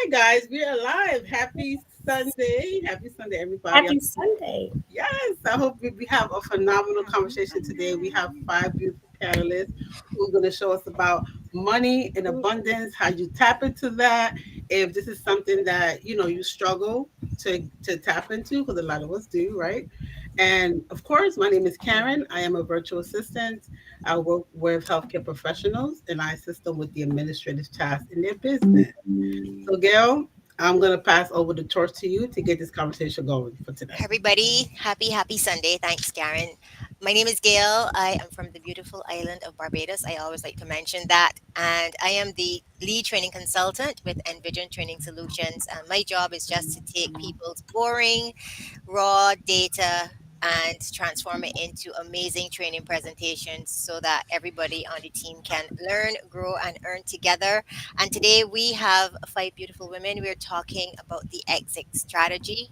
right, guys, we are live. Happy Sunday. Happy Sunday, everybody. Happy Sunday. Yes, I hope we have a phenomenal conversation today. We have five beautiful panelists who are going to show us about money and abundance, how you tap into that. If this is something that you struggle to tap into, because a lot of us do, right? And of course, my name is Karen. I am a virtual assistant. I work with healthcare professionals, and I assist them with the administrative tasks in their business. So, Gail, I'm going to pass over the torch to you to get this conversation going for today. Everybody, happy Sunday. Thanks, Karen. My name is Gail. I am from the beautiful island of Barbados. I always like to mention that. And I am the lead training consultant with Envision Training Solutions. And my job is just to take people's boring, raw data and transform it into amazing training presentations so that everybody on the team can learn, grow, and earn together. And today we have five beautiful women. We're talking about the exit strategy,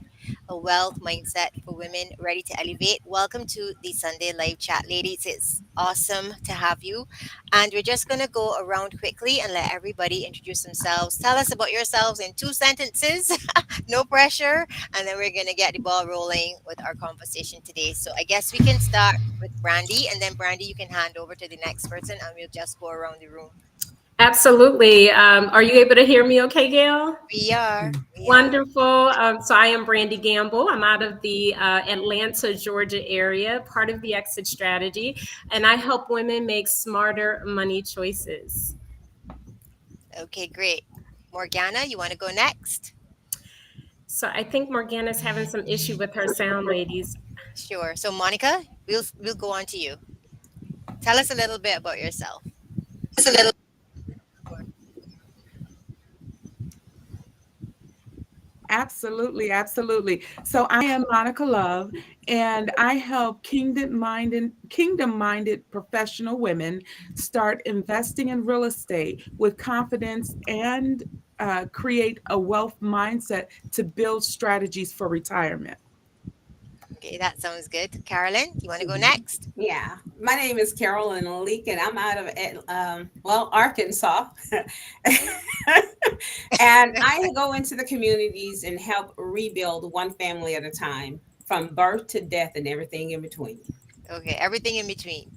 a wealth mindset for women ready to elevate. Welcome to the Sunday live chat, ladies. It's awesome to have you. And we're just going to go around quickly and let everybody introduce themselves. Tell us about yourselves in 2 sentences, no pressure. And then we're going to get the ball rolling with our conversation today. So I guess we can start with Brandy. And then, Brandy, you can hand over to the next person and we'll just go around the room. Absolutely. Are you able to hear me okay, Gail? We are. We are. Wonderful. So I am Brandi Gamble. I'm out of the Atlanta, Georgia area, part of the exit strategy, and I help women make smarter money choices. Okay, great. Morgana, you want to go next? So I think Morgana's having some issue with her sound, ladies. Sure. So, Monica, we'll go on to you. Tell us a little bit about yourself. Absolutely, absolutely. So I am Monica Love, and I help kingdom minded professional women start investing in real estate with confidence and create a wealth mindset to build strategies for retirement. Okay, that sounds good. Carolyn, you want to go next? Yeah, my name is Carolyn Leak, and I'm out of Arkansas, and I go into the communities and help rebuild one family at a time, from birth to death and everything in between. Okay, everything in between.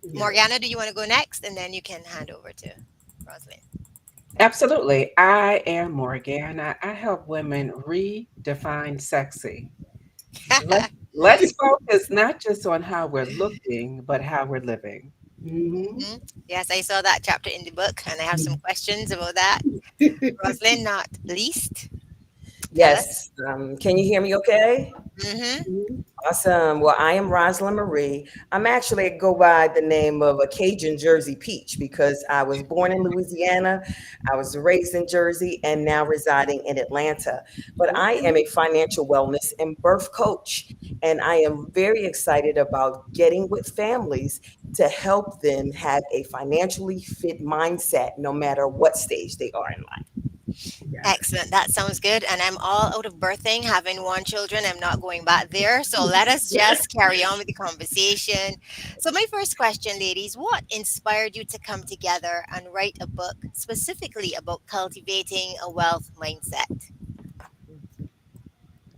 Yes. Morgana, do you want to go next? And then you can hand over to Rosalind. Absolutely. I am Morgana. I help women redefine sexy. Let, let's focus not just on how we're looking, but how we're living. Mhm. Mhm. Yes, I saw that chapter in the book, and I have some questions about that. Rosalind, not least, tell us. Yes. Can you hear me okay? Mm-hmm. Awesome. Well, I am Rosalind Marie. I'm actually go by the name of a Cajun Jersey Peach because I was born in Louisiana, I was raised in Jersey, and now residing in Atlanta. But I am a financial wellness and birth coach, and I am very excited about getting with families to help them have a financially fit mindset no matter what stage they are in life. Yes. Excellent. That sounds good. And I'm all out of birthing, having one children. I'm not going back there. So let us just carry on with the conversation. So, my first question, ladies, what inspired you to come together and write a book specifically about cultivating a wealth mindset?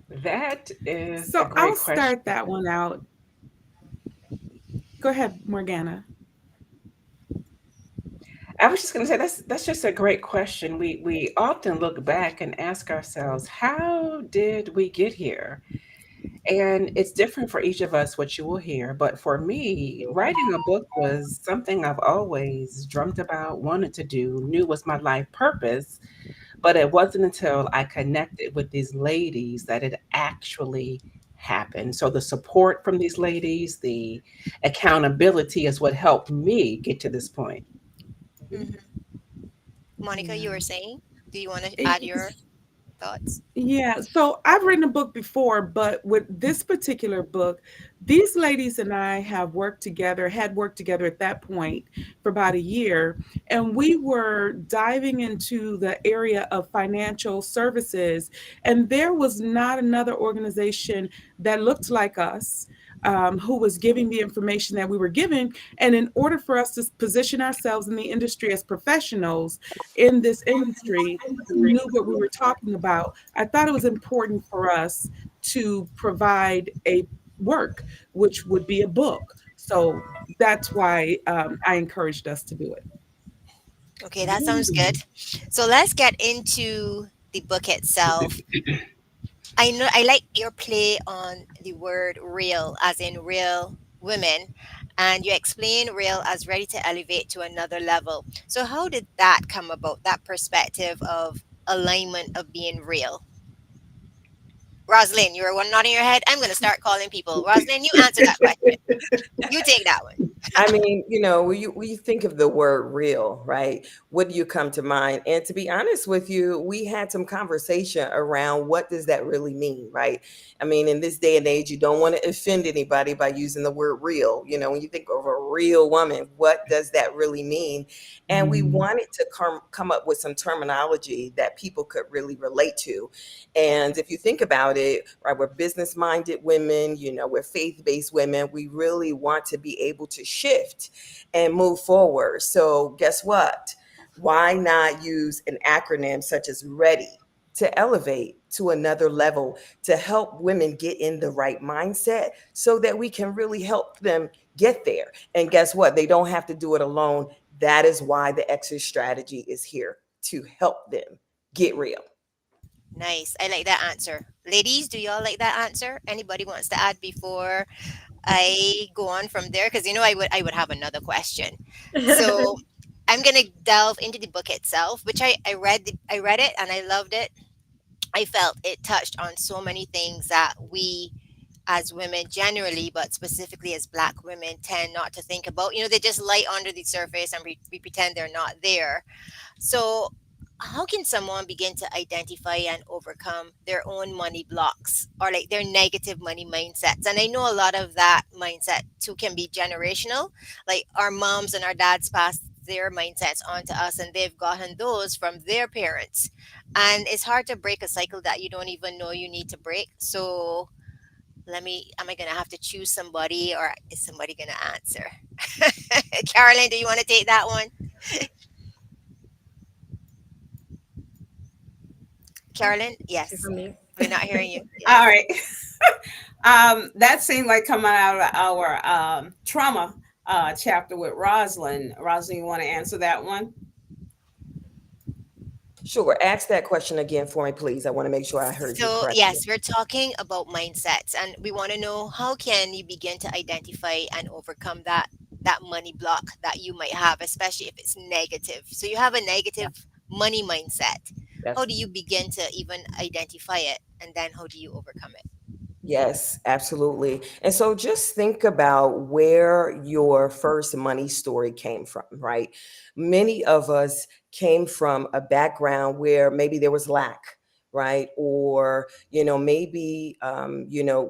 That is a So I'll great question. start that one out. Go ahead, Morgana. I was just going to say that's just a great question. We often look back and ask ourselves, how did we get here? And it's different for each of us what you will hear, but for me, writing a book was something I've always dreamt about, wanted to do, knew was my life purpose. But it wasn't until I connected with these ladies that it actually happened. So the support from these ladies, the accountability is what helped me get to this point. Hmm. Monica, you Yeah. were saying, do you want to add your It's- thoughts? Yeah, so I've written a book before, but with this particular book, these ladies and I have worked together, had worked together at that point for about a year, and we were diving into the area of financial services, and there was not another organization that looked like us. who was giving the information that we were given. And in order for us to position ourselves in the industry as professionals in this industry who knew what we were talking about, I thought it was important for us to provide a work, which would be a book. So that's why I encouraged us to do it. Okay, that sounds good. So let's get into the book itself. I know I like your play on the word real, as in real women, and you explain real as ready to elevate to another level. So, how did that come about, that perspective of alignment of being real? Rosalind, you were one nodding your head. I'm going to start calling people. Rosalind, you answer that question. You take that one. I mean, when you think of the word real, right? What do you come to mind? And to be honest with you, we had some conversation around what does that really mean, right? I mean, in this day and age, you don't want to offend anybody by using the word real. When you think of a real woman, what does that really mean? And we wanted to come up with some terminology that people could really relate to. And if you think about it, right, we're business minded women, we're faith based women. We really want to be able to shift and move forward. So, guess what? Why not use an acronym such as READY to elevate to another level to help women get in the right mindset so that we can really help them get there? And guess what? They don't have to do it alone. That is why the exit strategy is here to help them get real. Nice. I like that answer. Ladies, do y'all like that answer? Anybody wants to add before I go on from there? Because I would have another question. So I'm gonna delve into the book itself, which I read it and I loved it. I felt it touched on so many things that we as women generally, but specifically as Black women, tend not to think about. They just lie under the surface and we pretend they're not there. So, how can someone begin to identify and overcome their own money blocks or like their negative money mindsets? And I know a lot of that mindset too can be generational. Like our moms and our dads passed their mindsets on to us and they've gotten those from their parents. And it's hard to break a cycle that you don't even know you need to break. So, am I going to have to choose somebody or is somebody going to answer? Carolyn, do you want to take that one? Carolyn, She's yes. on mute. We're not hearing you. All Yes. right. That seemed like coming out of our trauma chapter with Rosalind. Rosalind, you want to answer that one? Sure. Ask that question again for me, please. I want to make sure I heard you So, correctly. yes, we're talking about mindsets and we want to know how can you begin to identify and overcome that money block that you might have, especially if it's negative. So you have a Yeah. negative money mindset. How That's do you begin to even identify it and then how do you overcome it? Yes, absolutely. And so just think about where your first money story came from, right? Many of us came from a background where maybe there was lack, right? Or, maybe,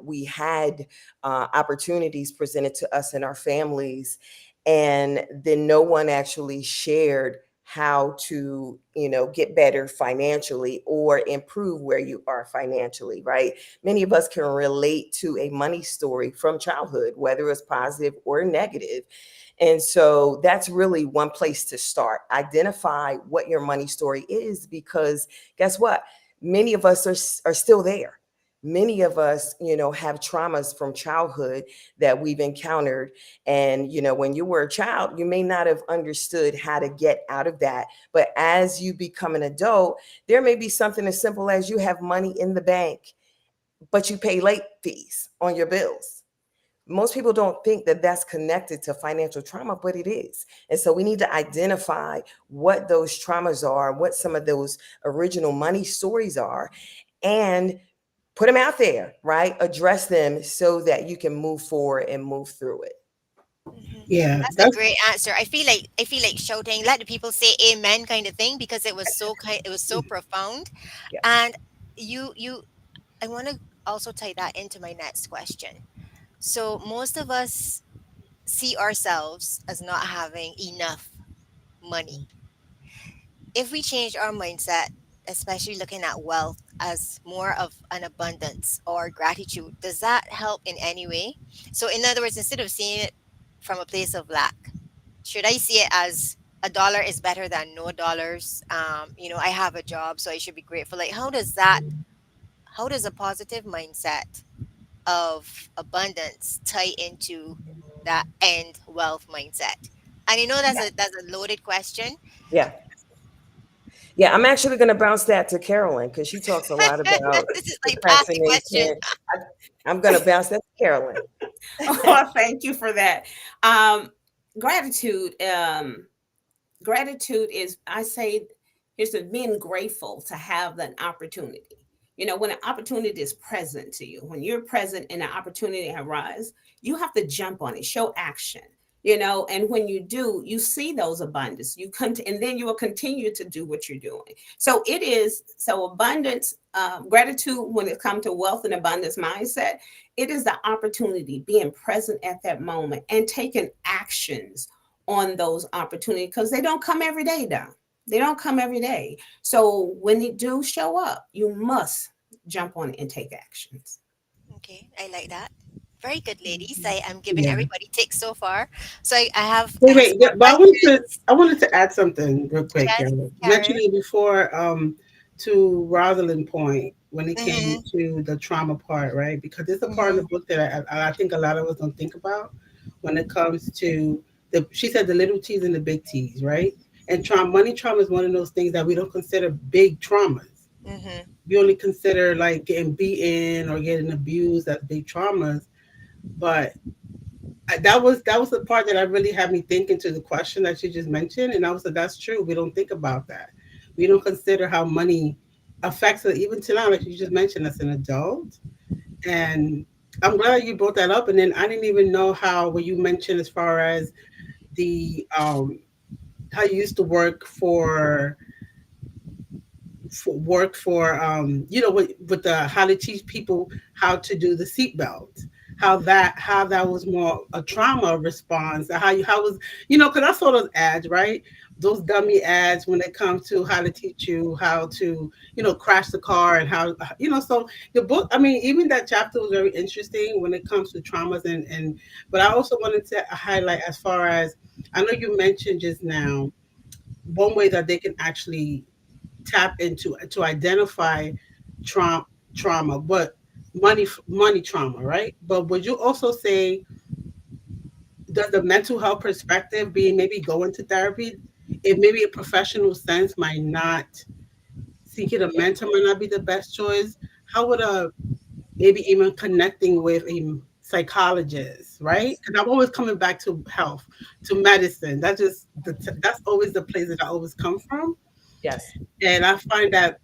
we had opportunities presented to us in our families, and then no one actually shared how to, get better financially or improve where you are financially, right? Many of us can relate to a money story from childhood, whether it's positive or negative. And so that's really one place to start. Identify what your money story is, because guess what? Many of us are still there. Many of us, have traumas from childhood that we've encountered. And, when you were a child, you may not have understood how to get out of that. But as you become an adult, there may be something as simple as you have money in the bank but you pay late fees on your bills. Most people don't think that that's connected to financial trauma, but it is. And so we need to identify what those traumas are, what some of those original money stories are, and put them out there, right? Address them so that you can move forward and move through it. Mhm. Yeah, That's a that's great answer. I feel like shouting, let the people say amen kind of thing because it was so profound. Yeah. And you I want to also tie that into my next question. So most of us see ourselves as not having enough money. If we change our mindset, especially looking at wealth as more of an abundance or gratitude, does that help in any way? So, in other words, instead of seeing it from a place of lack, should I see it as a dollar is better than no dollars? I have a job, so I should be grateful. Like, how does a positive mindset of abundance tie into that end wealth mindset? And I know that's a loaded question. Yeah. Yeah, I'm actually going to bounce that to Carolyn because she talks a lot about This is like passing question. procrastination. I, I'm going to bounce that to Carolyn. Oh, thank you for that. Um, Gratitude. Gratitude is, I say, here's the being grateful to have an opportunity. When an opportunity is present to you, when you're present and an opportunity arises, you have to jump on it, show action. And when you do, you see those abundance. And then you will continue to do what you're doing. So abundance, gratitude, when it comes to wealth and abundance mindset, it is the opportunity, being present at that moment and taking actions on those opportunities, because they don't come every day down. They don't come every day. So when they do show up, you must jump on it and take actions. Okay, I like that. Very good, ladies. Mhm. I am giving Yeah. everybody ticks so far. So I Wait, have wait. some Yeah, more but questions. I wanted to add something real quick, Yes, Carol. Karen. Mentioning before, to Rosalind point when it came Mm-hmm. to the trauma part, right? Because it's a part of Mm-hmm. the book that I think a lot of us don't think about when it comes to she said the little T's and the big T's, right? And money trauma is one of those things that we don't consider big traumas. Mm-hmm. We only consider like getting beaten or getting abused as big traumas. But that was the part that I really had me thinking to the question that you just mentioned, and I was like, that's true. We don't think about that. We don't consider how money affects it even to now, like you just mentioned, as an adult. And I'm glad you brought that up. And then I didn't even know how what you mentioned as far as the how you used to work for with the how to teach people how to do the seatbelt, how that was more a trauma response, how was because I saw those ads, right? Those dummy ads when it comes to how to teach you how to crash the car, and how so the book, I mean, even that chapter was very interesting when it comes to traumas. And but I also wanted to highlight, as far as I know you mentioned just now, one way that they can actually tap into to identify trauma, but money trauma, right? But would you also say, does the mental health perspective, being maybe going to therapy, if maybe a professional sense might not, seeking a mentor might not be the best choice? How would a maybe even connecting with a psychologist, right? Because I'm always coming back to health, to medicine. That's always the place that I always come from. Yes. And I find that,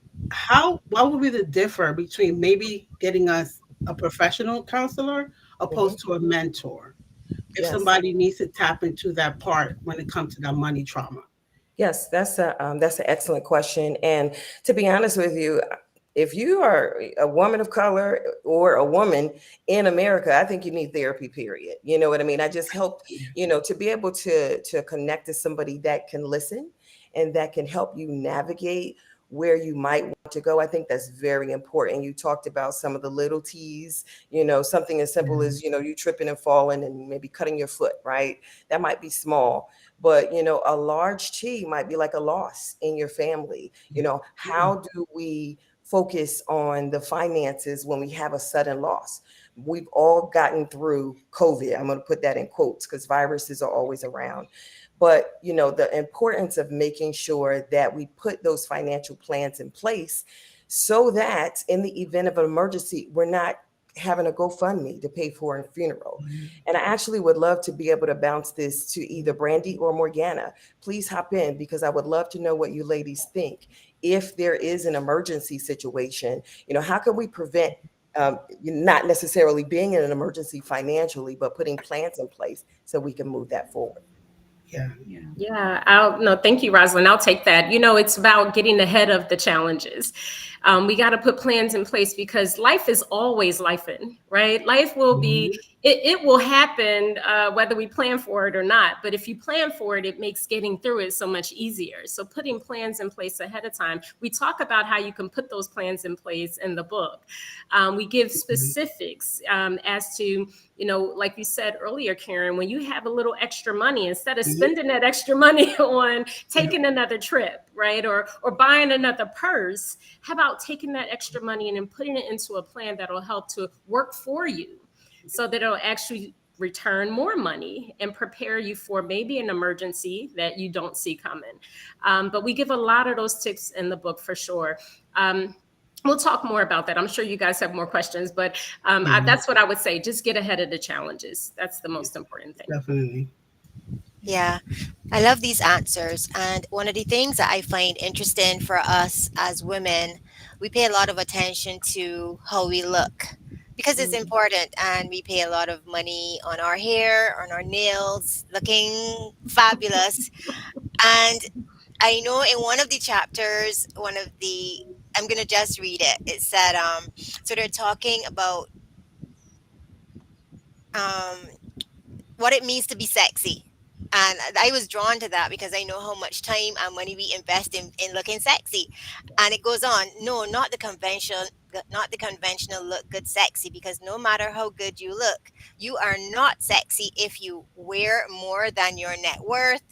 what would be the differ between maybe getting us a professional counselor Hmm. opposed to a mentor, if Yes. somebody needs to tap into that part when it comes to that money trauma? Yes, that's an excellent question. And to be honest with you, if you are a woman of color or a woman in America, I think you need therapy. Period. You know what I mean? I just help, to be able to connect to somebody that can listen and that can help you navigate where you might want to go. I think that's very important. You talked about some of the little T's, something as simple as, you tripping and falling and maybe cutting your foot, right? That might be small, but a large T might be like a loss in your family. How do we focus on the finances when we have a sudden loss? We've all gotten through COVID. I'm going to put that in quotes because viruses are always around. But the importance of making sure that we put those financial plans in place so that in the event of an emergency, we're not having a GoFundMe to pay for a funeral. And I actually would love to be able to bounce this to either Brandi or Morgana. Please hop in because I would love to know what you ladies think. If there is an emergency situation, how can we prevent not necessarily being in an emergency financially, but putting plans in place so we can move that forward? Yeah. Yeah. Yeah, I'll no, thank you, Rosalind. I'll take that. It's about getting ahead of the challenges. We got to put plans in place because life is always lifing, right? Life will be, Mhm. it will happen whether we plan for it or not. But if you plan for it, it makes getting through it so much easier. So putting plans in place ahead of time. We talk about how you can put those plans in place in the book. We give specifics as to, like you said earlier, Karen, when you have a little extra money, instead of Mhm. spending that extra money on Yeah. taking another trip, right, or buying another purse, how about taking that extra money and then putting it into a plan that'll help to work for you, so that it'll actually return more money and prepare you for maybe an emergency that you don't see coming. But we give a lot of those tips in the book for sure. Um, we'll talk more about that. I'm sure you guys have more questions, but Yeah. that's what I would say. Just get ahead of the challenges. That's the most important thing. Definitely. Yeah, I love these answers. And one of the things that I find interesting for us as women, we pay a lot of attention to how we look because it's Mhm. important. And we pay a lot of money on our hair, on our nails, looking fabulous. And I know in one of the chapters, I'm going to just read it. It said, so they're talking about um, what it means to be sexy. And I was drawn to that because I know how much time and money we invest in looking sexy. And it goes on, no, not the conventional look good sexy, because no matter how good you look, you are not sexy if you wear more than your net worth,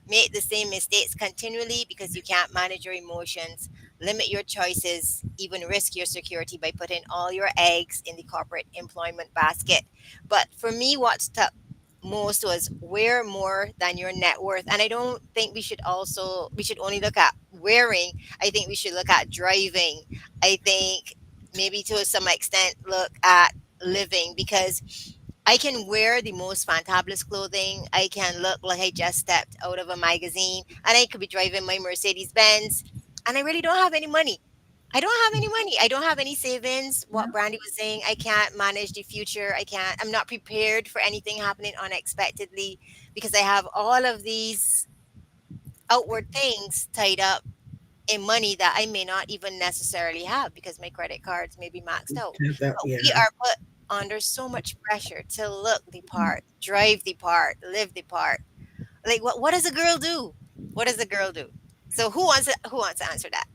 make the same mistakes continually because you can't manage your emotions, limit your choices, even risk your security by putting all your eggs in the corporate employment basket. But for me, what stuck most was wear more than your net worth. And I don't think we should only look at wearing. I think we should look at driving. I think maybe to some extent look at living, because I can wear the most fantabulous clothing. I can look like I just stepped out of a magazine, and I could be driving my Mercedes Benz, and I really don't have any money. I don't have any money. I don't have any savings. What Brandy was saying, I can't manage the future. I'm not prepared for anything happening unexpectedly because I have all of these outward things tied up in money that I may not even necessarily have because my credit cards may be maxed out. But we Yeah. are put under so much pressure to look the part, drive the part, live the part. Like what does a girl do? What does a girl do? So who wants to answer that?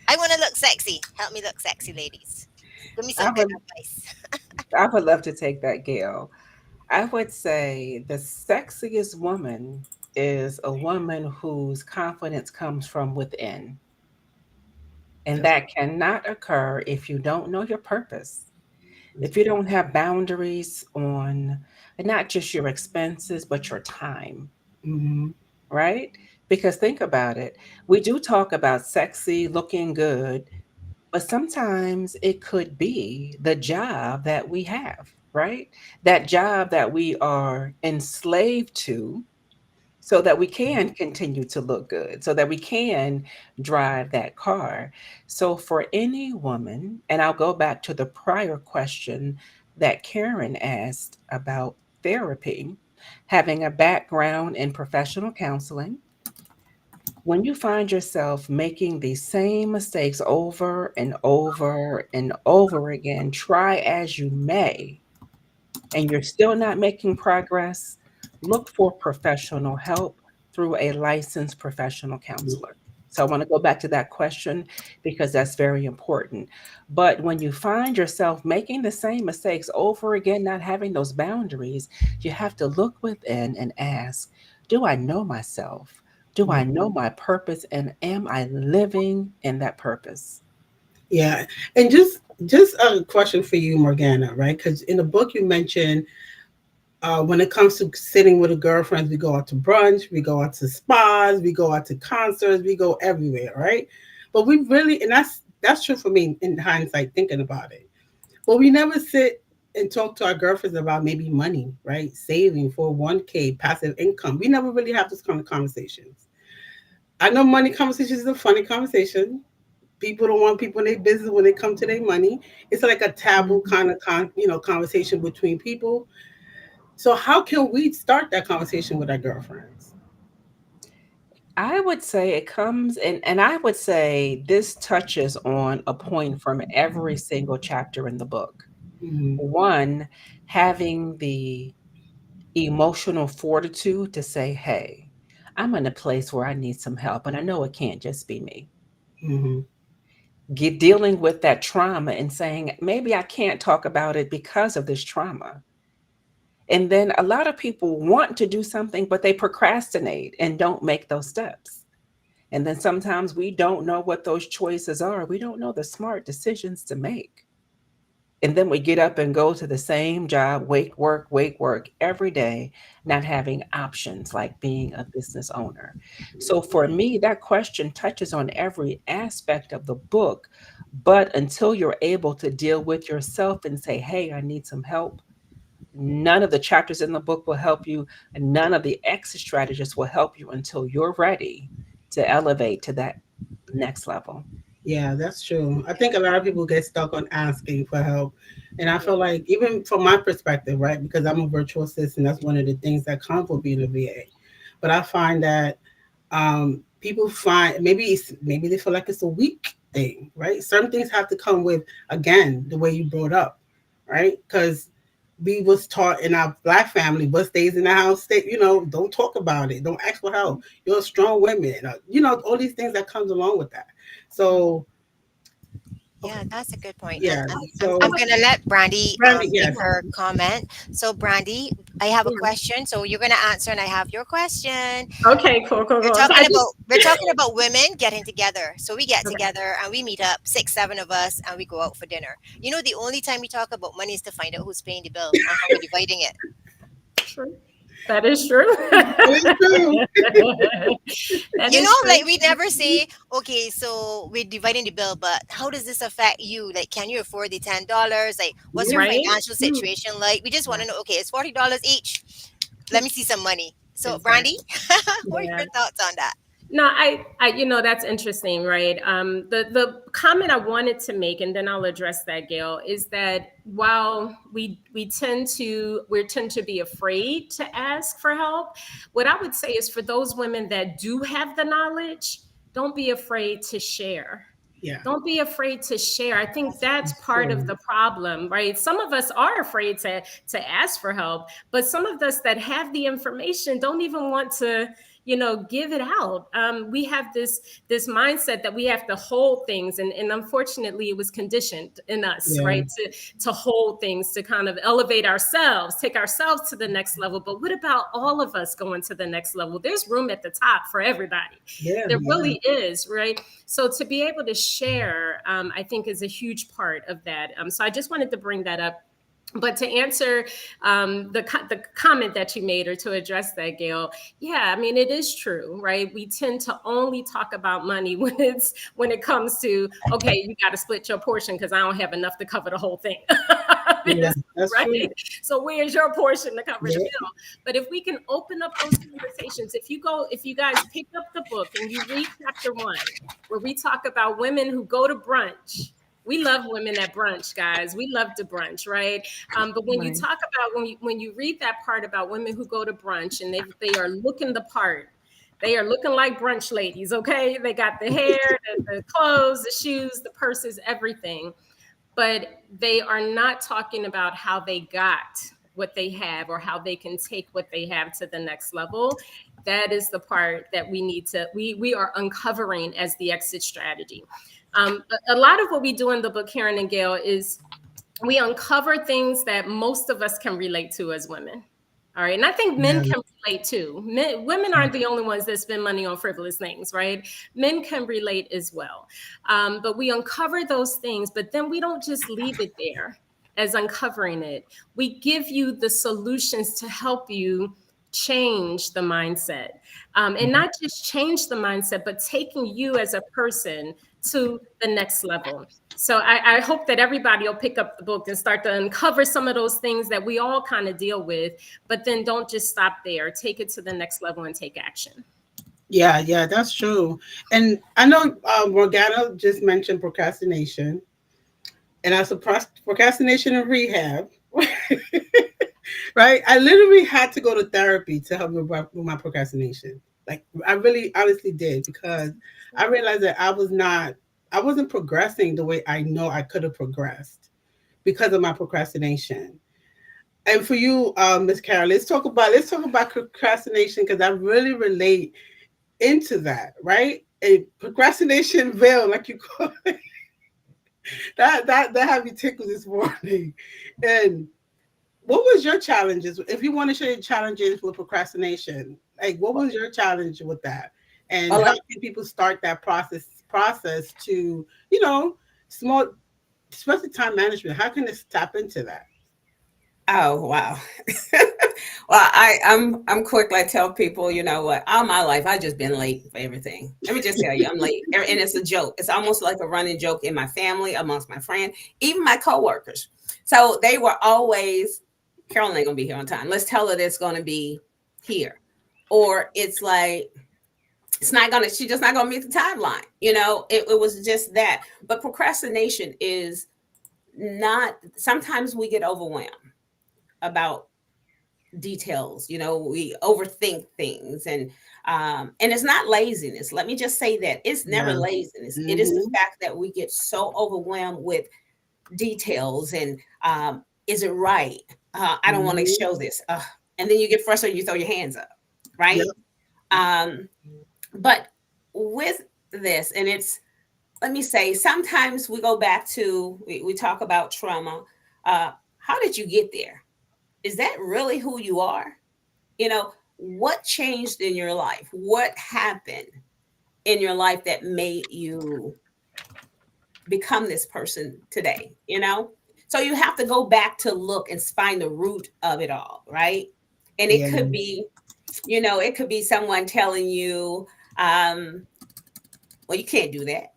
I want to look sexy. Help me look sexy, ladies. Give me I some good would advice. I would love to take that, Gail. I would say the sexiest woman is a woman whose confidence comes from within. And That's that cannot occur if you don't know your purpose, if you don't have boundaries on not just your expenses, but your time, mm-hmm. right? Because think about it. We do talk about sexy, looking good, but sometimes it could be the job that we have, right? That job that we are enslaved to so that we can continue to look good, so that we can drive that car. So, for any woman, and I'll go back to the prior question that Karen asked about therapy, having a background in professional counseling, when you find yourself making the same mistakes over and over and over again, try as you may, and you're still not making progress, look for professional help through a licensed professional counselor. So I want to go back to that question because that's very important. But when you find yourself making the same mistakes over again, not having those boundaries, you have to look within and ask, do I know myself? Do I know my purpose? And am I living in that purpose? Yeah, and just a question for you, Morgana, right? Because in the book you mentioned when it comes to sitting with a girlfriend, we go out to brunch, we go out to spas, we go out to concerts, we go everywhere, right? But we really, and that's true for me in hindsight, thinking about it. But we never sit and talk to our girlfriends about maybe money, right? Saving for 1K, passive income. We never really have this kind of conversations. I know money conversations is a funny conversation. People don't want people in their business when they come to their money. It's like a taboo kind of conversation between people. So how can we start that conversation with our girlfriends? I would say it comes and I would say this touches on a point from every single chapter in the book. Mhm. One, having the emotional fortitude to say, hey, I'm in a place where I need some help, and I know it can't just be me. Mhm. Dealing with that trauma and saying, maybe I can't talk about it because of this trauma. And then a lot of people want to do something, but they procrastinate and don't make those steps. And then sometimes we don't know what those choices are. We don't know the smart decisions to make. And then we get up and go to the same job, wake, work every day, not having options like being a business owner. So for me, that question touches on every aspect of the book. But until you're able to deal with yourself and say, hey, I need some help, none of the chapters in the book will help you. And none of the exit strategists will help you until you're ready to elevate to that next level. Yeah, that's true. I think a lot of people get stuck on asking for help. And I feel like, even from my perspective, right, because I'm a virtual assistant, that's one of the things that comes with being a VA. But I find that people find, maybe they feel like it's a weak thing, right? Certain things have to come with, again, the way you brought up, right? Because we was taught in our black family, what stays in the house, stay, don't talk about it, don't ask for help. You're a strong women, all these things that comes along with that. So, Yeah, okay, that's a good point. And yeah. I'm So, gonna let Brandy Brandy, give yes, her comment. So Brandy, I have a Yeah. question. So you're gonna answer, and I have your question. Okay, cool, cool, We're cool. So talking I about just we're talking about women getting together. So we get okay. together and we meet up, six, seven of us, and we go out for dinner. You know, the only time we talk about money is to find out who's paying the bill and how we're dividing it. True. That is true. that is true. That You know, is like true. we never say, okay, so we're dividing the bill, but how does this affect you? Like, can you afford the $10? Like, what's your Yeah, Right? financial true. situation like? We just want Yeah. to know, okay, it's $40 each. Let me see some money. So, Brandy, Exactly. what are Yeah. your thoughts on that? No, that's interesting, right? The comment I wanted to make, and then I'll address that, Gail, is that while we tend to be afraid to ask for help, what I would say is for those women that do have the knowledge, don't be afraid to share. Yeah, Don't be afraid to share. I think that's that's part of true. the problem, right? Some of us are afraid to ask for help, but some of us that have the information don't even want to, give it out. We have this mindset that we have to hold things, and unfortunately, it was conditioned in us, Yeah, right, to hold things, to kind of elevate ourselves, take ourselves to the next level. But what about all of us going to the next level? There's room at the top for everybody. yeah, There yeah, really is, right? So to be able to share, I think, is a huge part of that. So I just wanted to bring that up. But to answer the comment that you made, or to address that, Gail, yeah, I mean, it is true, right? We tend to only talk about money when it comes to, okay, you got to split your portion because I don't have enough to cover the whole thing. yeah. That's Right? true. So where's your portion to cover the Yeah, bill? But if we can open up those conversations, if you guys pick up the book and you read chapter 1, where we talk about women who go to brunch. We love women at brunch, guys. We love to brunch, right? But when you Right. talk about when you read that part about women who go to brunch and they are looking the part, they are looking like brunch ladies. Okay, they got the hair, the clothes, the shoes, the purses, everything, but they are not talking about how they got what they have or how they can take what they have to the next level. That is the part that we are uncovering as the exit strategy. A lot of what we do in the book, Karen and Gail, is we uncover things that most of us can relate to as women. All right. And I think men yeah, can relate too. Women aren't the only ones that spend money on frivolous things, right? Men can relate as well. But we uncover those things, but then we don't just leave it there as uncovering it. We give you the solutions to help you change the mindset. And not just change the mindset, but taking you as a person to the next level. So I hope that everybody will pick up the book and start to uncover some of those things that we all kind of deal with, but then don't just stop there. Take it to the next level and take action. yeah, yeah. That's true. And I know Morgana just mentioned procrastination, and I surprised procrastination in rehab. Right? I literally had to go to therapy to help me with my procrastination. Like I really honestly did, because I realized that I wasn't progressing the way I know I could have progressed because of my procrastination. And for you, Miss Carol, let's talk about procrastination, because I really relate into that, right? A procrastination veil, like you call it, that had me tickled this morning. And what was your challenges? If you want to share your challenges with procrastination, like what was your challenge with that? And Well, how can people start that process to, you know, small, especially time management? How can this tap into that? oh wow. Well, I'm quick. I tell people, you know what? All my life, I just been late for everything. Let me just tell you, I'm late, and it's a joke. It's almost like a running joke in my family, amongst my friends, even my coworkers. So they were always, Carolyn ain't gonna be here on time. Let's tell her it's gonna be here, or it's like it's not gonna. She just not gonna meet the timeline. It was just that. But procrastination is not. Sometimes we get overwhelmed about details. We overthink things, and it's not laziness. Let me just say that it's never Yeah. laziness. It is the Mm-hmm. fact that we get so overwhelmed with details, and is it right? I don't want to Mm-hmm. show this. And then you get frustrated, you throw your hands up, right? Yep. um, but with this, and it's, let me say, sometimes we go back to, we talk about trauma. How did you get there? Is that really who you are? What changed in your life? What happened in your life that made you become this person today? So you have to go back to look and find the root of it all, right? And it Yeah. could be, it could be someone telling you, um, well, you can't do that.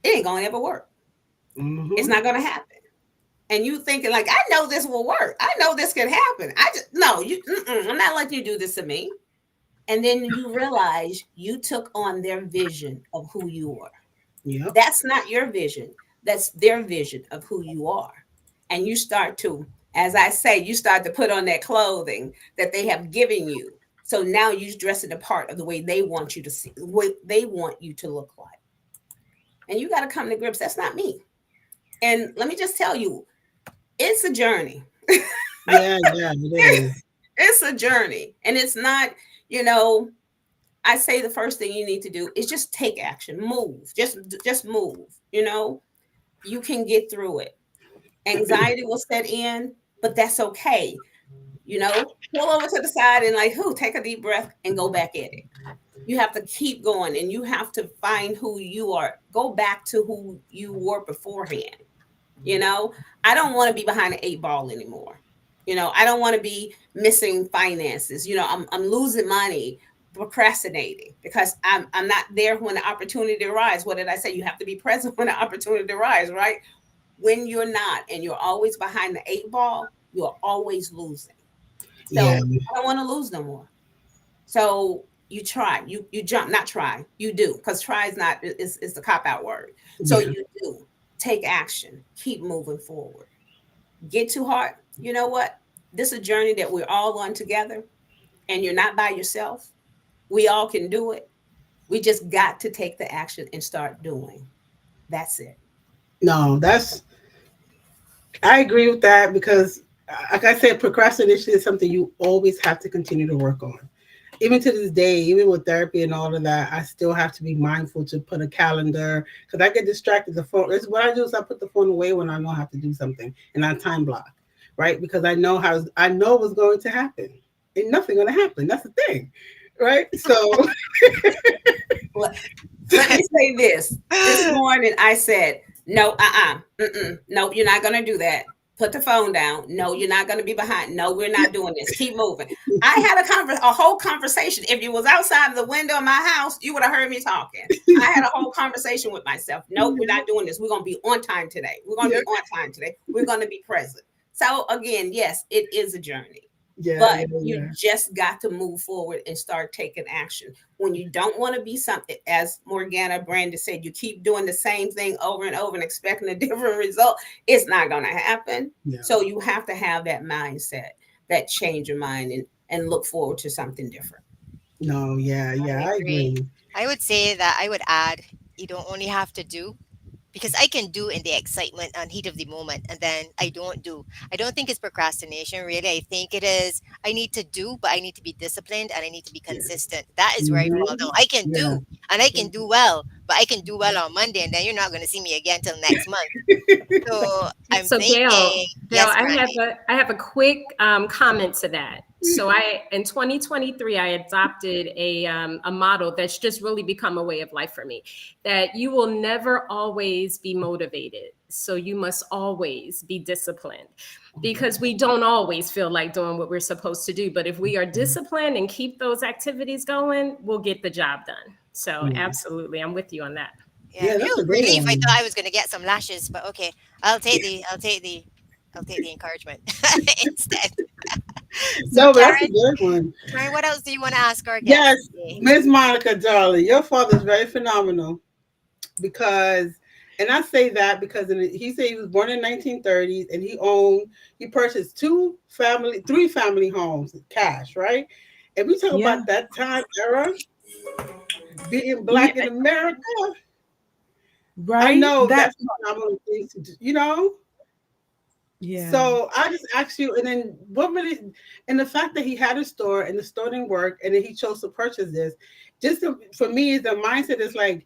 It ain't gonna ever work. It's Mm-hmm. not gonna happen. And you thinking like, I know this will work. I know this can happen. I just no, I'm not letting you do this to me. And then you realize you took on their vision of who you are. Yep. That's not your vision. That's their vision of who you are. And you start to, as I say, you start to put on that clothing that they have given you. So now you dress it a part of the way they want you to see, the way they want you to look like. And you got to come to grips. That's not me. And let me just tell you, it's a journey. Yeah, yeah, it is. It's a journey. And it's not, you know, I say the first thing you need to do is just take action, move, just move. You can get through it. Anxiety will set in, but that's okay. Pull over to the side and like, who, take a deep breath and go back at it. You have to keep going, and you have to find who you are. Go back to who you were beforehand. You know, I don't want to be behind an 8 ball anymore. I don't want to be missing finances. I'm losing money, procrastinating because I'm not there when the opportunity arises. What did I say? You have to be present when the opportunity arises, right? When you're not, and you're always behind the 8 ball, you're always losing. Yeah. So I don't want to lose no more. So you try, you jump, not try, you do, because try is not is the cop out word. So Yeah. you do take action, keep moving forward. Get too hard. You know what? This is a journey that we're all on together, and you're not by yourself. We all can do it. We just got to take the action and start doing. That's it. No, I agree with that, because, like I said, procrastination is something you always have to continue to work on. Even to this day, even with therapy and all of that, I still have to be mindful to put a calendar, because I get distracted. The phone, it's what I do is I put the phone away when I know I have to do something, and I time block, right? Because I know what's going to happen. Ain't nothing going to happen. That's the thing, right? So, Let, let me say this. This morning I said, no, no, you're not going to do that. Put the phone down. No, you're not going to be behind. No, we're not doing this. Keep moving. I had a whole conversation. If you was outside of the window of my house, you would have heard me talking. I had a whole conversation with myself. No, we're not doing this. We're going to be on time today. We're going to yeah, be on time today. We're going to be present. So again, yes, it is a journey. yeah, But yeah, you yeah. just got to move forward and start taking action. When you don't want to be something, as Morgana Brandi said, you keep doing the same thing over and over and expecting a different result, it's not going to happen. Yeah. So you have to have that mindset, that change your mind, and look forward to something different. No, yeah, I yeah, I agree. agree. I would say that I would add, you don't only have to do, because I can do in the excitement and heat of the moment, and then I don't do. I don't think it's procrastination, really. I think it is, I need to do, but I need to be disciplined and I need to be Yeah. consistent. That is where I fall Hmm. down. I can Yeah. do, and I can do well, but I can do well on Monday, and then you're not going to see me again till next month. So I'm So Gail, thinking, Gail, yes, Brandy. I have a quick comment to that. So I in 2023 I adopted a model that's just really become a way of life for me. That you will never always be motivated, so you must always be disciplined, because we don't always feel like doing what we're supposed to do. But if we are disciplined and keep those activities going, we'll get the job done. So Yeah. absolutely, I'm with you on that. Yeah, Yeah, phew, that's a good relief. I thought one. I was going to get some lashes, but okay. I'll take the encouragement instead. So No, but that's a Karen, good one. Karen, what else do you want to ask our Yes, guest today? Miss Monica, darling, your father's very phenomenal because, and I say that because he said he was born in 1930s and he purchased three family homes, cash, right? And we talk Yeah. about that time era, being Yeah. black in America. I Right. know That. that's a phenomenal thing to do. Yeah. So I just asked you, and then what really, and the fact that he had a store and the store didn't work, and then he chose to purchase this, for me, the mindset is like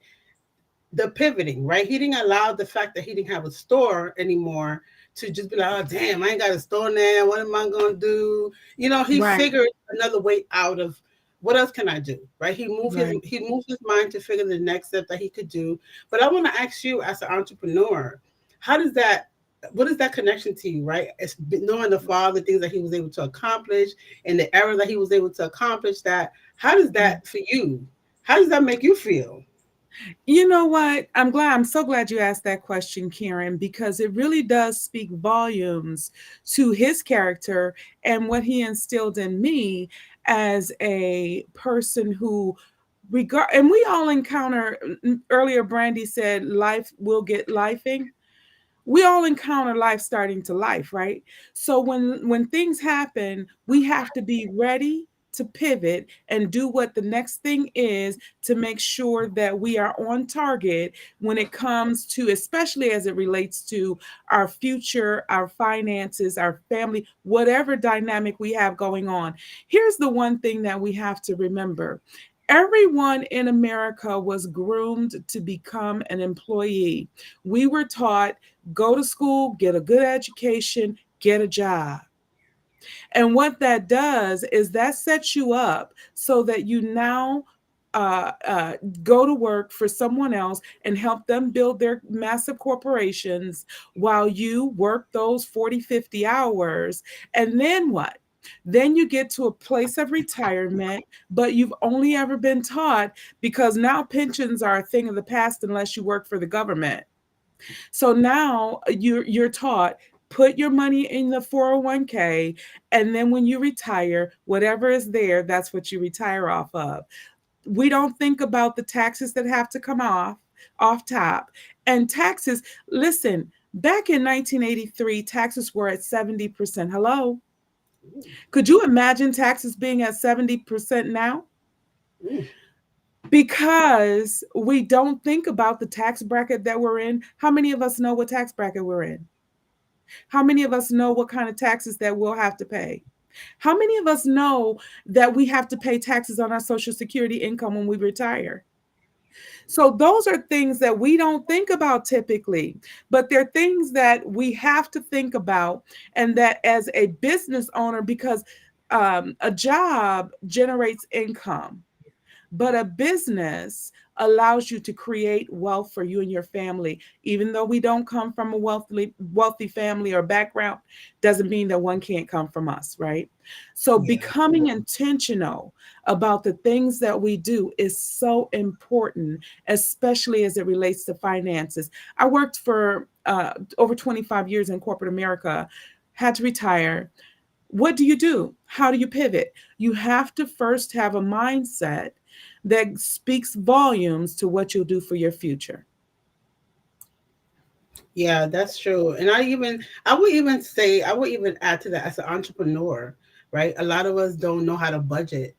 the pivoting, right? He didn't allow the fact that he didn't have a store anymore to just be like, oh damn, I ain't got a store now. What am I gonna do? He Right. figured another way out of what else can I do, right? Right. He moved his mind to figure the next step that he could do. But I want to ask you, as an entrepreneur, how does that? What is that connection to you, right? It's knowing the father, things that he was able to accomplish, and the era that he was able to accomplish that. How does that for you? How does that make you feel? You know what? I'm so glad you asked that question, Karen, because it really does speak volumes to his character and what he instilled in me as a person who regard, and we all encounter, earlier Brandy said life will get lifing. We all encounter life starting to life, right? So when things happen, we have to be ready to pivot and do what the next thing is to make sure that we are on target when it comes to, especially as it relates to our future, our finances, our family, whatever dynamic we have going on. Here's the one thing that we have to remember: everyone in America was groomed to become an employee. We were taught, go to school, get a good education, get a job. And what that does is that sets you up so that you now uh, uh, go to work for someone else and help them build their massive corporations while you work those 40, 50 hours. And then what? Then you get to a place of retirement, but you've only ever been taught, because now pensions are a thing of the past unless you work for the government. So now you're taught, put your money in the 401k, and then when you retire, whatever is there, that's what you retire off of. We don't think about the taxes that have to come off top. And taxes, listen, back in 1983, taxes were at 70%. Hello? Could you imagine taxes being at 70% now? Ooh, Because we don't think about the tax bracket that we're in. How many of us know what tax bracket we're in? How many of us know what kind of taxes that we'll have to pay? How many of us know that we have to pay taxes on our Social Security income when we retire? So, those are things that we don't think about typically, but they're things that we have to think about. And that as a business owner, because a job generates income, but a business allows you to create wealth for you and your family. Even though we don't come from a wealthy family or background, doesn't mean that one can't come from us, right? So yeah. becoming intentional about the things that we do is so important, especially as it relates to finances. I worked for over 25 years in corporate America, had to retire. What do you do? How do you pivot? You have to first have a mindset that speaks volumes to what you'll do for your future. Yeah, that's true. And I would even add to that as an entrepreneur, right? A lot of us don't know how to budget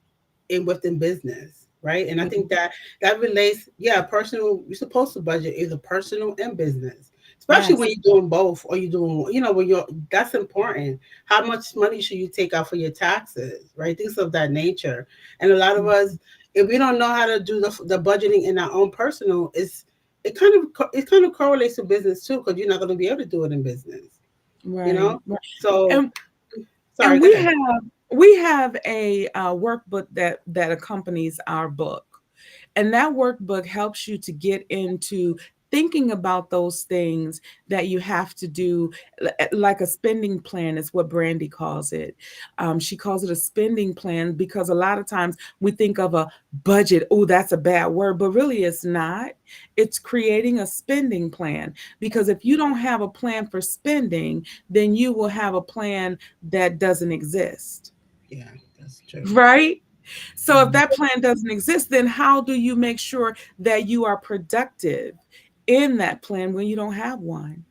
in within business, right? And I think Mhm. that relates, yeah, personal, you're supposed to budget is a personal and business, especially when Yes. you're doing both, or you're doing, when you're, that's important. How much money should you take out for your taxes, right? Things of that nature. And a lot of us, if we don't know how to do the budgeting in our own personal, it kind of correlates to business too, because you're not going to be able to do it in business, you Right. know. Right. So And sorry, and go ahead. we have a workbook that accompanies our book. And that workbook helps you to get into thinking about those things that you have to do, like a spending plan is what Brandi calls it. She calls it a spending plan because a lot of times we think of a budget. Oh, that's a bad word, but really it's not. It's creating a spending plan, because if you don't have a plan for spending, then you will have a plan that doesn't exist. Yeah, that's true. Right? So if Mhm. that plan doesn't exist, then how do you make sure that you are productive in that plan when you don't have one?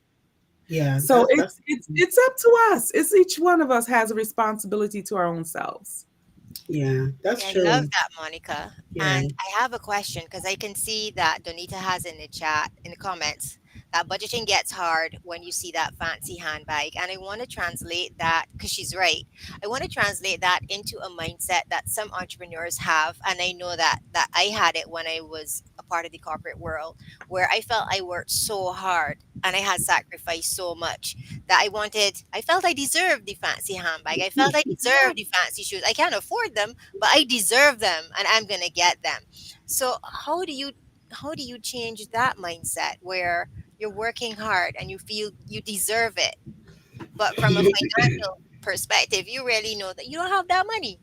Yeah, So that's it's up to us. It's each one of us has a responsibility to our own selves. yeah, that's I love true. that, Monica. Yeah, And I have a question because I can see that Donita has in the chat, in the comments, that budgeting gets hard when you see that fancy handbag. And I want to translate that because she's right. I want to translate that into a mindset that some entrepreneurs have. And I know that I had it when I was a part of the corporate world, where I felt I worked so hard and I had sacrificed so much that I felt I deserved the fancy handbag. I felt I deserved the fancy shoes. I can't afford them, but I deserve them and I'm going to get them. So how do you change that mindset where you're working hard and you feel you deserve it, but from a financial perspective, you really know that you don't have that money,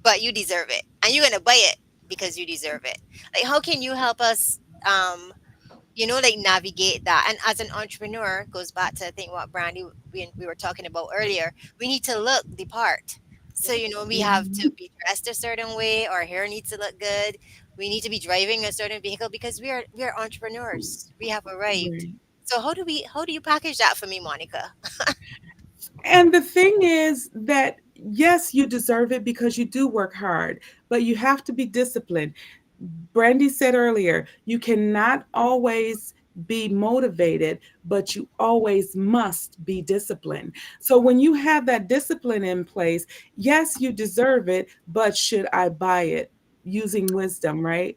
but you deserve it and you're going to buy it because you deserve it. Like how can you help us like navigate that? And as an entrepreneur, goes back to I think what Brandy we were talking about earlier. We need to look the part. So we have to Mhm. be dressed a certain way. Our hair needs to look good. We need to be driving a certain vehicle because we are entrepreneurs. We have arrived. Right. So how do you package that for me, Monica? And the thing is that yes, you deserve it because you do work hard, but you have to be disciplined. Brandy said earlier, you cannot always be motivated, but you always must be disciplined. So when you have that discipline in place, yes, you deserve it, but should I buy it? Using wisdom, right?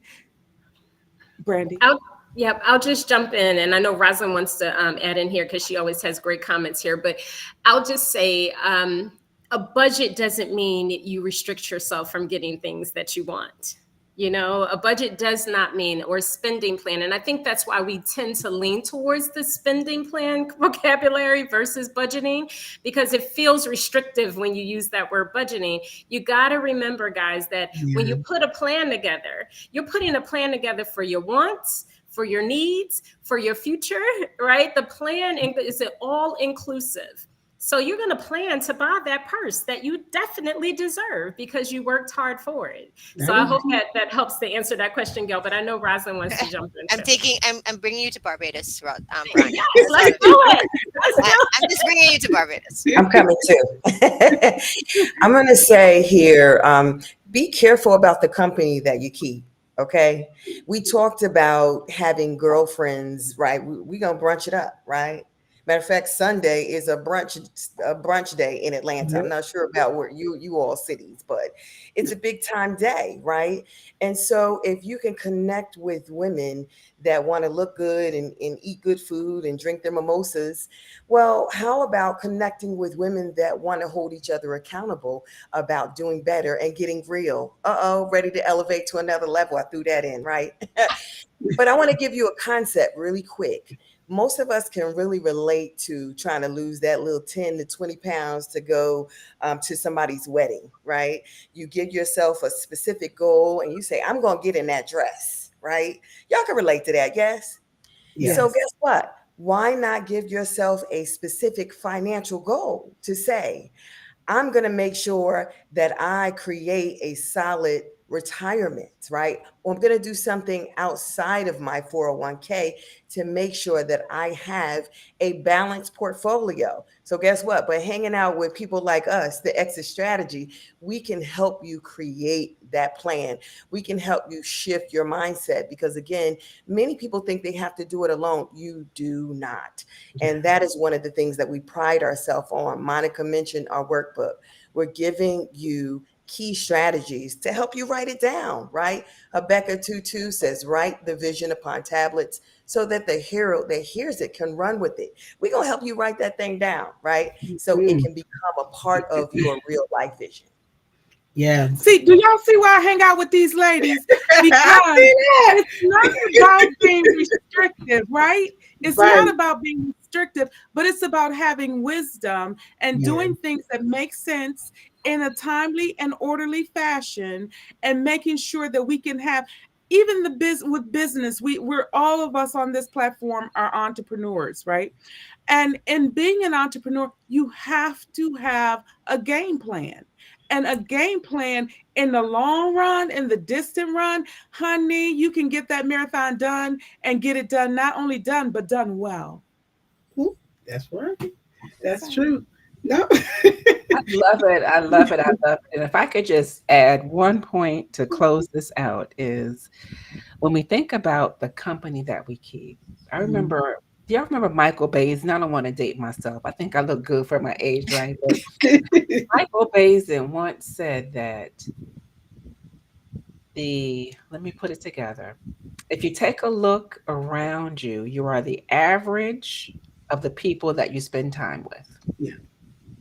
Brandy. I'll, yep, I'll just jump in. And I know Rosalind wants to add in here because she always has great comments here. But I'll just say a budget doesn't mean you restrict yourself from getting things that you want. A budget does not mean, or spending plan. And I think that's why we tend to lean towards the spending plan vocabulary versus budgeting, because it feels restrictive when you use that word budgeting. You got to remember, guys, that when you yeah, put a plan together, you're putting a plan together for your wants, for your needs, for your future, right? The plan is all inclusive. So you're going to plan to buy that purse that you definitely deserve because you worked hard for it. So that I is hope that helps to answer that question, Gail. But I know Rosalind wants to jump in too. I'm bringing you to Barbados, Brandy. Yes, That's let's all do I'm doing. it. Let's do I'm just bringing you to Barbados. I'm coming too. I'm going to say here, be careful about the company that you keep. Okay. We talked about having girlfriends, right? We're going to brunch it up, right? Matter of fact, Sunday is a brunch day in Atlanta. I'm it. not sure about where you all cities, but it's a big time day, right? And so if you can connect with women that want to look good and eat good food and drink their mimosas, well, how about connecting with women that want to hold each other accountable about doing better and getting real? Uh-oh, ready to elevate to another level. I threw that in, right? But I want to give you a concept really quick. Most of us can really relate to trying to lose that little 10 to 20 pounds to go to somebody's wedding, right? You give yourself a specific goal and you say, I'm going to get in that dress, right? Y'all can relate to that, yes? So Yes. Yes. guess what? Why not give yourself a specific financial goal to say, I'm going to make sure that I create a solid retirement, right? Or I'm going to do something outside of my 401k to make sure that I have a balanced portfolio. So guess what? By hanging out with people like us, the exit strategy, we can help you create that plan. We can help you shift your mindset because again, many people think they have to do it alone. You do not. And that is one of the things that we pride ourselves on. Monica mentioned our workbook. We're giving you key strategies to help you write it down, right? Habakkuk 2:2 says, write the vision upon tablets so that the hero that hears it can run with it. We're going to help you write that thing down, right? So it Mm. can become a part of your real life vision. Yeah. See, do y'all see why I hang out with these ladies? I Because see that. it's not about being restrictive, right? It's Right. not about being restrictive, but it's about having wisdom and Yeah. doing things that make sense in a timely and orderly fashion and making sure that we can have even with business, we're all of us on this platform are entrepreneurs, right? And in being an entrepreneur, you have to have a game plan. And a game plan in the long run, in the distant run, honey, you can get that marathon done and get it done, not only done, but done well. Ooh, that's right. Just That's saying. true. No. I love it. I love it. I love it. And if I could just add one point to close this out is when we think about the company that we keep. I remember, do y'all remember Michael Bays? And I don't want to date myself. I think I look good for my age, right? But Michael Bays once said that let me put it together. If you take a look around you, you are the average of the people that you spend time with. Yeah.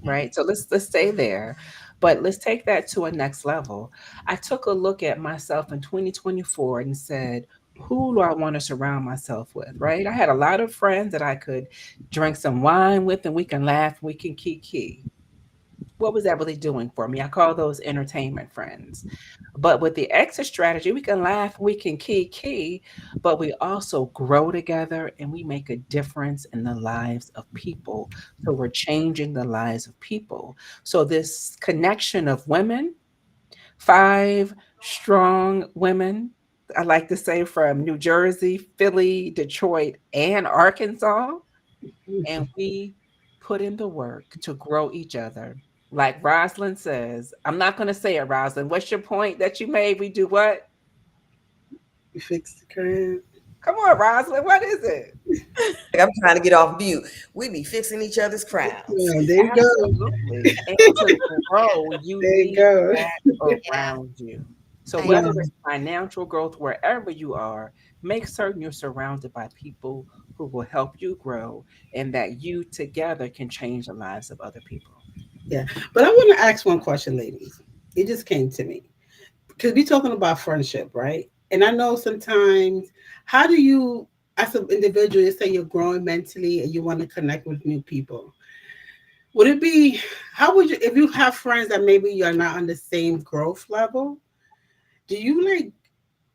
Right? So let's stay there. But let's take that to a next level. I took a look at myself in 2024 and said, who do I want to surround myself with? Right? I had a lot of friends that I could drink some wine with and we can laugh, we can kiki. What was that really doing for me? I call those entertainment friends. But with the exit strategy, we can laugh, we can key, but we also grow together and we make a difference in the lives of people. So we're changing the lives of people. So this connection of women, 5 strong women, I like to say from New Jersey, Philly, Detroit, and Arkansas, and we put in the work to grow each other. Like Rosalind says, I'm not going to say it, Rosalind. What's your point that you made? We do what? You fix the current. Come on, Rosalind. What is it? I'm trying to get off mute. We be fixing each other's crowns. Yeah, there you go. Absolutely. And to grow, you There you need go. that Yeah, around you. So I whether Wow. agree. it's financial growth, wherever you are, make certain you're surrounded by people who will help you grow and that you together can change the lives of other people. Yeah. But I want to ask one question, ladies. It just came to me. Because we're talking about friendship, right? And I know sometimes, how do you, as an individual, you say you're growing mentally and you want to connect with new people? Would it be, how would you, if you have friends that maybe you're not on the same growth level, do you like,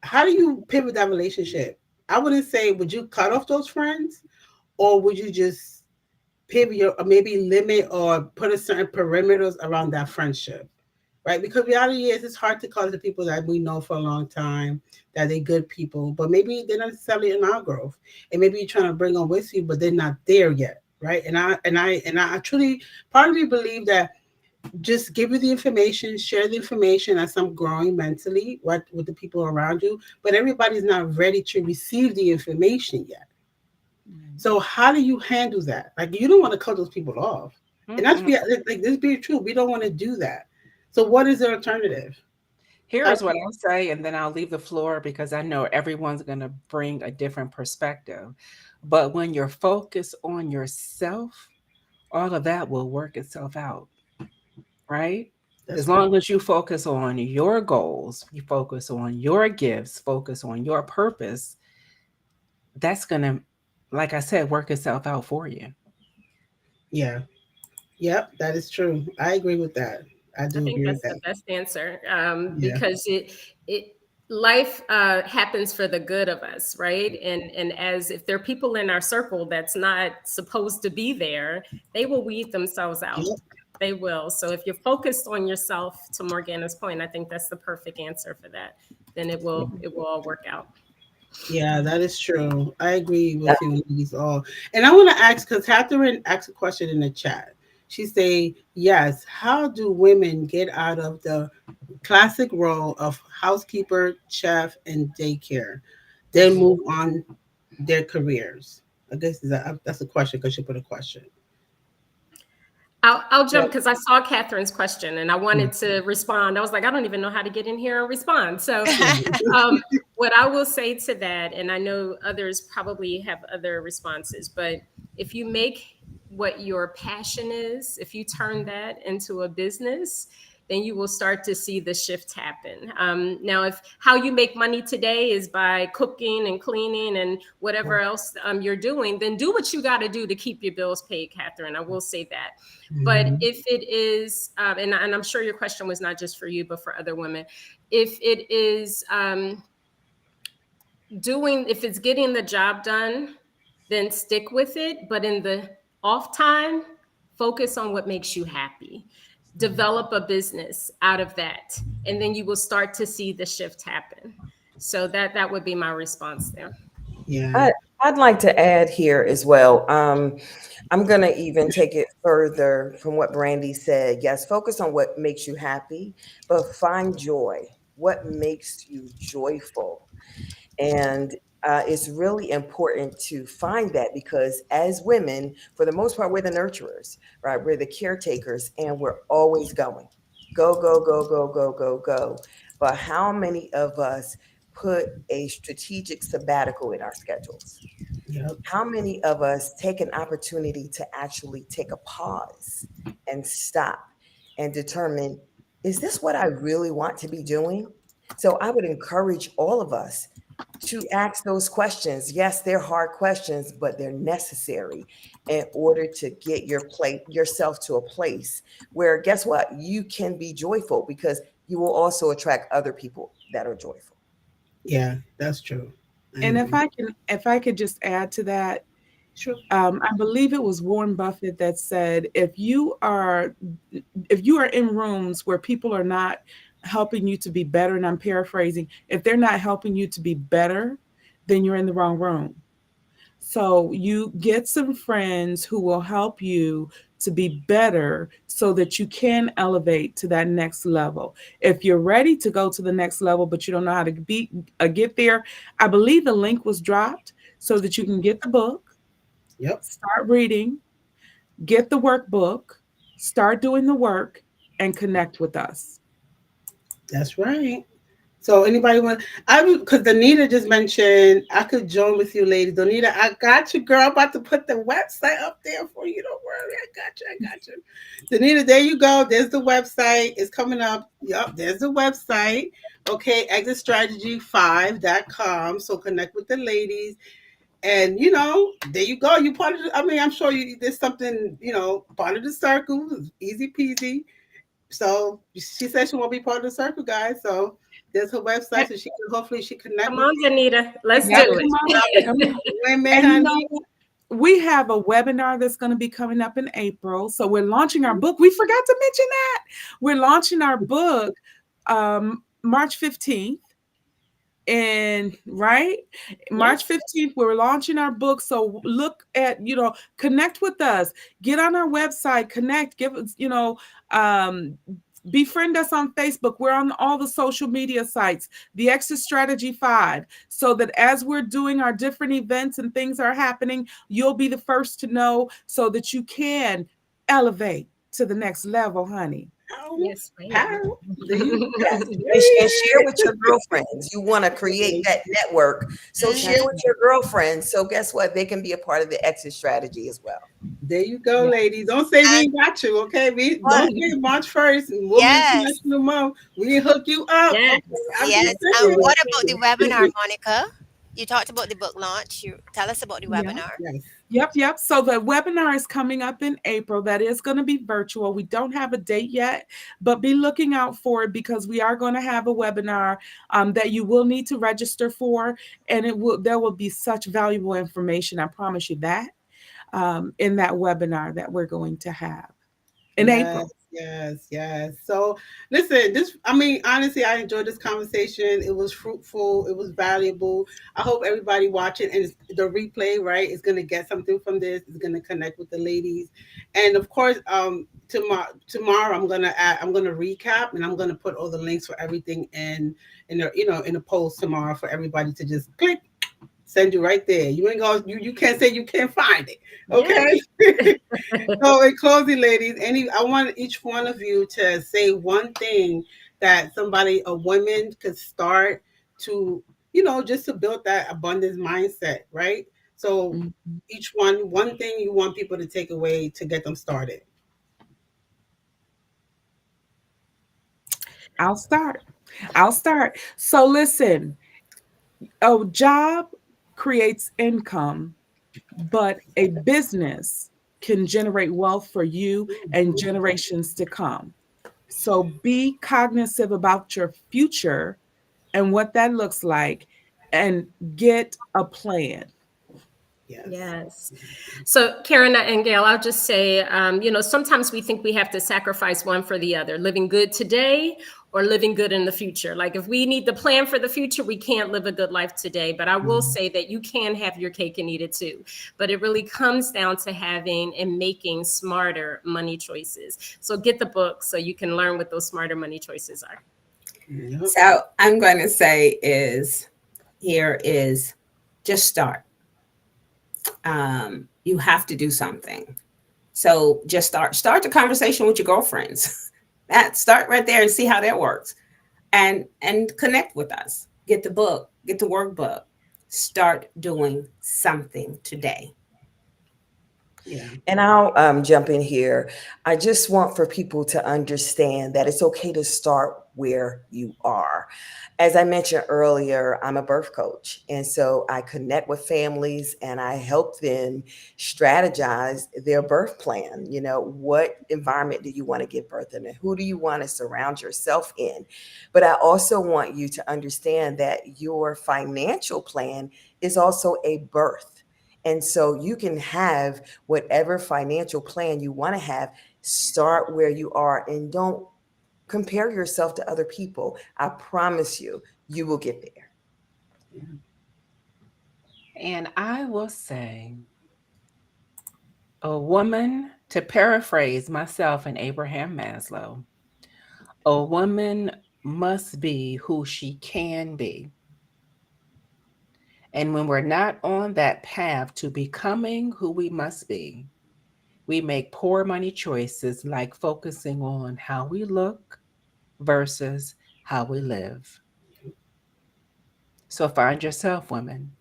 how do you pivot that relationship? I wouldn't say, would you cut off those friends or would you just pivot your, or maybe limit or put a certain perimeters around that friendship? Right? Because reality is it's hard to call the people that we know for a long time that they're good people, but maybe they're not necessarily in our growth, and maybe you're trying to bring them with you, but they're not there yet, right? And I truly, part of me believe that just give you the information, share the information as I'm growing mentally, right, with the people around you, but everybody's not ready to receive the information yet. So how do you handle that? Like you don't want to cut those people off, and that's Mm-mm. be like this be true. We don't want to do that. So what is the alternative? Here How is what I'll say, and then I'll leave the floor because I know everyone's going to bring a different perspective. But when you're focused on yourself, all of that will work itself out, right? As That's right. long as you focus on your goals, you focus on your gifts, focus on your purpose, that's going to, like I said, work itself out for you. Yeah. Yep. That is true. I agree with that. I I do think agree with that's the that. best answer Yeah. because it life happens for the good of us, right? And as if there are people in our circle that's not supposed to be there, they will weed themselves out. Yep. They will. So if you're focused on yourself, to Morgana's point, I think that's the perfect answer for that. Then it will all work out. Yeah, that is true. I agree with you ladies all. And I want to ask, because Catherine asked a question in the chat. She say, yes, how do women get out of the classic role of housekeeper, chef, and daycare, then move on their careers? I guess that's a question because she put a question. I'll jump Yep. because I saw Catherine's question and I wanted to respond. I was like, I don't even know how to get in here and respond. So, what I will say to that, and I know others probably have other responses, but if you make what your passion is, if you turn that into a business, then you will start to see the shift happen. Now, if how you make money today is by cooking and cleaning and whatever else you're doing, then do what you got to do to keep your bills paid, Catherine. I will say that. But Mhm. if it is, and I'm sure your question was not just for you, but for other women, if it is if it's getting the job done, then stick with it. But in the off time, focus on what makes you happy. Develop a business out of that, and then you will start to see the shift happen. So that would be my response there. Yeah. I'd like to add here as well. I'm going to even take it further from what Brandy said. Yes, focus on what makes you happy, but find joy. What makes you joyful? And it's really important to find that because as women, for the most part, we're the nurturers, right? We're the caretakers and we're always going. Go, go, go, go, go, go, go. But how many of us put a strategic sabbatical in our schedules? Yep. How many of us take an opportunity to actually take a pause and stop and determine, is this what I really want to be doing? So I would encourage all of us to ask those questions. Yes, they're hard questions, but they're necessary in order to get yourself to a place where guess what? You can be joyful because you will also attract other people that are joyful. Yeah, that's true. I And agree. if I could just add to that, Sure. I believe it was Warren Buffett that said, if you are in rooms where people are not helping you to be better, and I'm paraphrasing, if they're not helping you to be better, then you're in the wrong room. So you get some friends who will help you to be better so that you can elevate to that next level. If you're ready to go to the next level, but you don't know how to get there, I believe the link was dropped so that you can get the book, Yep. start reading, get the workbook, start doing the work, and connect with us. That's right. So anybody want? I because Donita just mentioned I could join with you, ladies. Donita, I got you, girl. I'm about to put the website up there for you. Don't worry, I got you. I got you. Donita, there you go. There's the website. It's coming up. Yup, there's the website. Okay, exitstrategy5.com. So connect with the ladies. And there you go. You part of the, I mean, I'm sure there's something, part of the circle. Easy peasy. So she said she won't be part of the circle, guys. So there's her website, so she can hopefully she connect Come with on, Danita. Let's Yep, do come on, come on. women, And you know, honey. we have a webinar that's going to be coming up in April. So we're launching our book. We forgot to mention that. We're launching our book March 15th. And right, March Yes. 15th, we're launching our book. So look at, connect with us, get on our website, connect, give us, um, befriend us on Facebook. We're on all the social media sites, the Exit Strategy 5, so that as we're doing our different events and things are happening, you'll be the first to know so that you can elevate to the next level, honey. Pow, Yes, ma'am. pow. Do you? Yes, and share with your girlfriends. You want to create that network, so share That's with your girlfriends. So guess what? They can be a part of the exit strategy as well. There you go, Yeah. ladies. Don't say we And ain't got you, okay? We what? don't say March 1st, Women Yes, International Month. We hook you up, Yes. okay? I'm yes. just And saying. what about the webinar, Monica? You talked about the book launch. You tell us about the Yeah. webinar. Yes. Yep. So the webinar is coming up in April. That is going to be virtual. We don't have a date yet, but be looking out for it because we are going to have a webinar that you will need to register for, and there will be such valuable information. I promise you that in that webinar that we're going to have. in Yes, April. yes, yes. So, listen, I mean, honestly, I enjoyed this conversation. It was fruitful, it was valuable. I hope everybody watching and the replay, right, is going to get something from this, is going to connect with the ladies. And of course, tomorrow I'm going to recap and I'm going to put all the links for everything in the, in the post tomorrow for everybody to just click, send you right there. You ain't going you can't say you can't find it. Yeah. Okay? So in closing, ladies, I want each one of you to say one thing that a woman could start to, just to build that abundance mindset, right? So Mhm. each one thing you want people to take away to get them started. I'll start. I'll start. So listen, a job creates income, but a business can generate wealth for you and generations to come. So be cognizant about your future and what that looks like and get a plan. Yes. Yes. So, Karen and Gail, I'll just say, sometimes we think we have to sacrifice one for the other, living good today or living good in the future. Like if we need the plan for the future, we can't live a good life today. But I will say that you can have your cake and eat it too. But it really comes down to having and making smarter money choices. So get the book so you can learn what those smarter money choices are. Yep. So I'm going to say is here is just start. You have to do something. So just start the conversation with your girlfriends. That start right there and see how that works, and connect with us. Get the book, get the workbook. Start doing something today. Yeah. And I'll jump in here. I just want for people to understand that it's okay to start where you are. As I mentioned earlier, I'm a birth coach. And so I connect with families and I help them strategize their birth plan. You know, what environment do you want to give birth in? And who do you want to surround yourself in? But I also want you to understand that your financial plan is also a birth. And so you can have whatever financial plan you want to have, start where you are and don't compare yourself to other people. I promise you, you will get there. And I will say, a woman, to paraphrase myself and Abraham Maslow, a woman must be who she can be. And when we're not on that path to becoming who we must be, we make poor money choices like focusing on how we look versus how we live. So find yourself, women.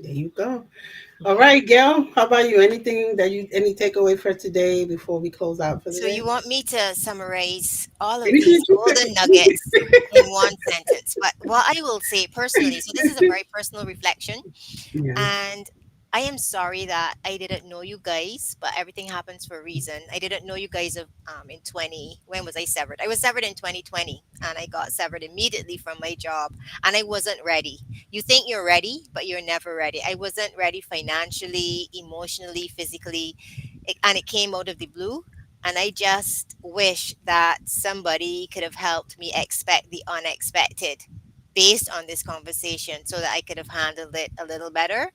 There you go. All right, Gail. How about you? Any takeaway for today before we close out for the So day? you want me to summarize all of Anything these that you golden nuggets in one sentence? But what I will say personally, so this is a very personal reflection. Yeah. And I am sorry that I didn't know you guys, but everything happens for a reason. I didn't know you guys in 20. When was I severed? I was severed in 2020, and I got severed immediately from my job, and I wasn't ready. You think you're ready, but you're never ready. I wasn't ready financially, emotionally, physically, and it came out of the blue. And I just wish that somebody could have helped me expect the unexpected based on this conversation so that I could have handled it a little better.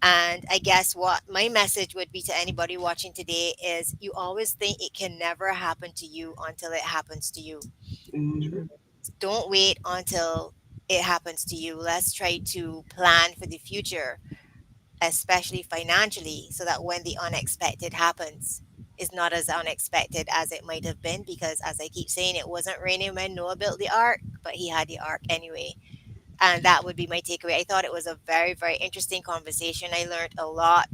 And I guess what my message would be to anybody watching today is you always think it can never happen to you until it happens to you. Mhm. Don't wait until it happens to you. Let's try to plan for the future, especially financially, so that when the unexpected happens, it's not as unexpected as it might have been. Because as I keep saying, it wasn't raining when Noah built the ark, but he had the ark anyway. And that would be my takeaway. I thought it was a very, very interesting conversation. I learned a lot.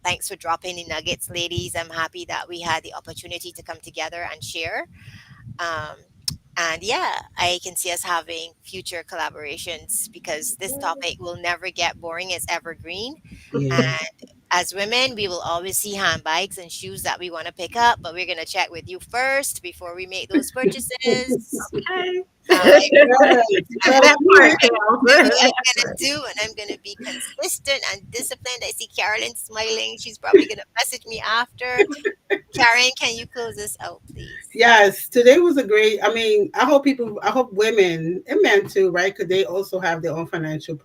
Thanks for dropping the nuggets, ladies. I'm happy that we had the opportunity to come together and share. Um, and yeah, I can see us having future collaborations because this topic will never get boring. It's evergreen. Yeah. And as women, we will always see handbags and shoes that we want to pick up, but we're going to check with you first before we make those purchases. Okay. Um, Yes, you better That do part, it. I'm Gail. gonna do, and I'm gonna be consistent and disciplined. I see Carolyn smiling. She's probably gonna message me after. Karen, can you close us out, please? Yes, today was a great. I mean, I hope women and men too, right? Because they also have their own financial,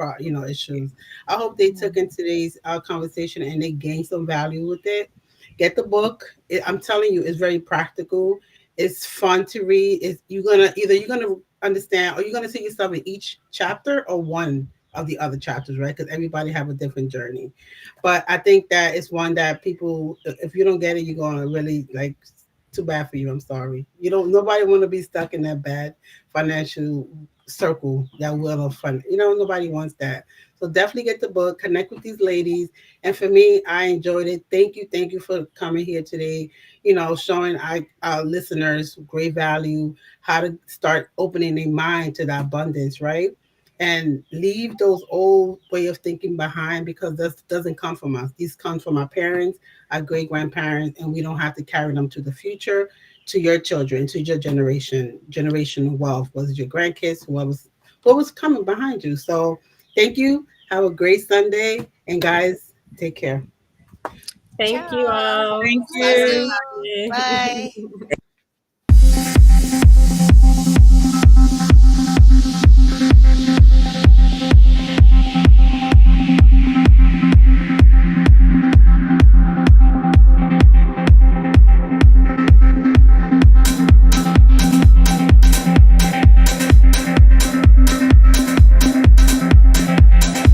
issues. I hope they took in today's conversation and they gained some value with it. Get the book. I'm telling you, it's very practical. It's fun to read. It's you're gonna understand or you're gonna see yourself in each chapter or one of the other chapters, right? Because everybody have a different journey. But I think that it's one that people, if you don't get it, you're gonna really like too bad for you. I'm sorry. You don't. Nobody want to be stuck in that bad financial circle, that wheel of fun. Nobody wants that. So definitely get the book. Connect with these ladies. And for me, I enjoyed it. Thank you for coming here today. Showing our listeners great value, how to start opening their mind to the abundance, right? And leave those old way of thinking behind because this doesn't come from us. These come from our parents, our great grandparents, and we don't have to carry them to the future, to your children, to your generational wealth. Was it your grandkids? What was coming behind you? So thank you. Have a great Sunday, and guys, take care. Thank you Ciao. all. Thank See you Bye, soon. you. everybody. Bye. Thank